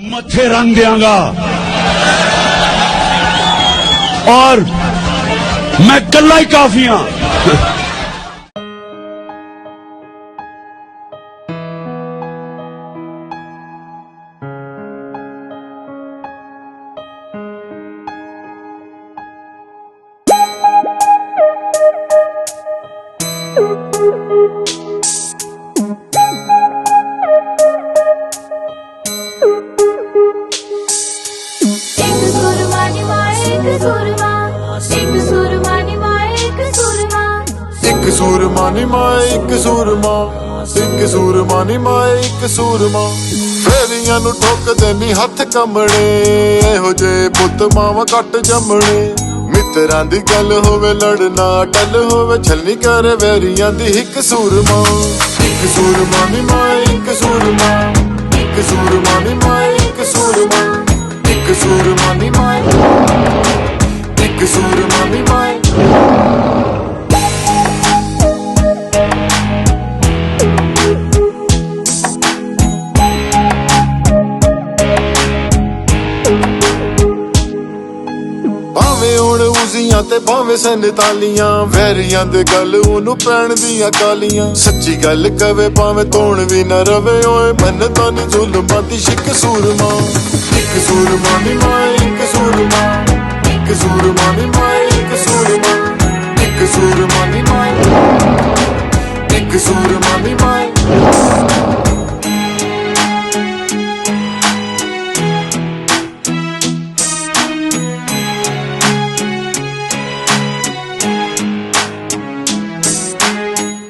मत्थे रंग देंगा और मैं कल्ला ही काफी हाँ। एक सूरमा नी माए एक सूरमा, एक सूरमा नी माए एक सूरमा। फेरियां नू ठोकदे नी हथ कंबणे, एहो जे पुत मावा कट जमणे। मित्रां दी गल होवे लड़ना टल होवे, छलनी करे वैरियां दी हिक सूरमा। एक सूरमा नी माए एक सूरमा, एक सूरमा नी माए एक सूरमा। एक सूरमा नी माए, एक सूरमा नी माए। भावें हुण उजियां ते भावें सैनतालियां, वैरियां दे गल ओनू पैण दियां कालियां। सच्ची गल कवे भावें तोण भी न रवे, ओए मनता नी जुल्मां दी शिक सूरमा। एक सूरमा नी माए एक सूरमा, एक सूरमा नी माए एक सूरमा। एक सूरमा नी माए, एक सूरमा नी माए।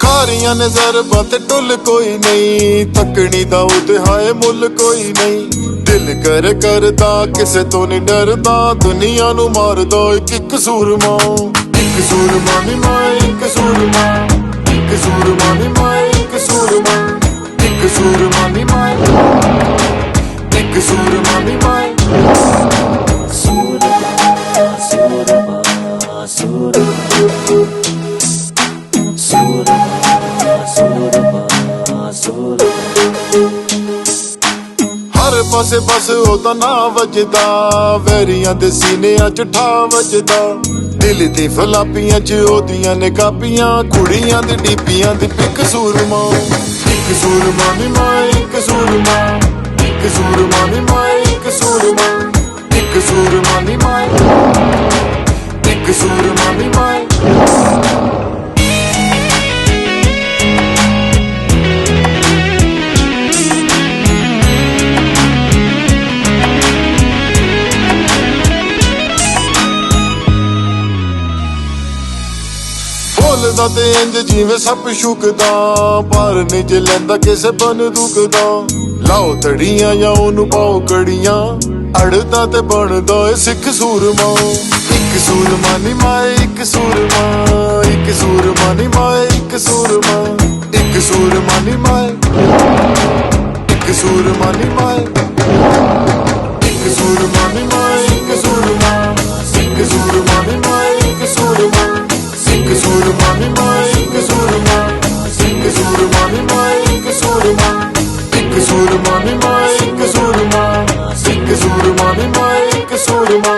कारियां ने ज़रबां ते टुल कोई नहीं, तकनी दा उते हाय मुल कोई नहीं। दिल करदा किसे तो नहीं डरदा, दुनिया नू मारदा एक सूरमा। एक सूरमा नी माए एक सूरमा, एक सूरमा नी माए एक सूरमा। एक सूरमा नी माए, एक सूरमा नी माए। हर पासे बस ओदा ना वजदा, वैरियां दे सीनियां च ठा वजदा। दिल दी फलापियां च ओदियां ने कापियां, कुड़ियां दी डीपियां दी पिक सूरमा। एक सूरमा नी माए एक सूरमा, एक सूरमा नी माए एक सूरमा। एक सूरमा नी माए, एक सूरमा नी माए। बोलदा ते इंज जिवें सप शुकदा, पर नहीं जे लैंदा किसे बंदूक दा। लाओ तड़ियां या ओनू पाओ कड़ियां, अड़दा ते बनदा ए सिख सूरमा। एक सूरमा नी माए एक सूरमा, एक सूरमा नी माए एक सूरमा। एक सूरमा नी माए, एक सूरमा नी माए। एक सूरमा नी माए एक सूरमा, एक सूरमा नी माए एक सूरमा। एक सूरमा नी माए एक सूरमा, एक सूरमा नी माए एक सूरमा। एक सूरमा नी माए एक सूरमा, एक सूरमा नी माए एक सूरमा।